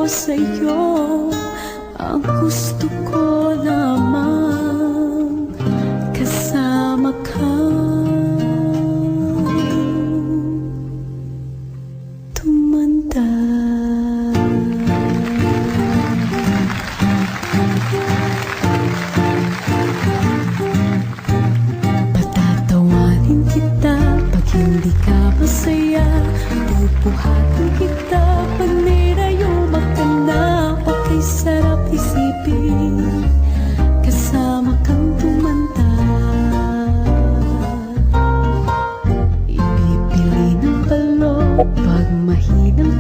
sa'yo. Ang gusto ko lamang kasama ka. Tumanda. Patatawanin kita pag hindi ka masaya. Pupuhatin kita pag nirayuma ka na. Okay, sarap isipin kasama kang tumanda. Ipipili ng balon pag mahinang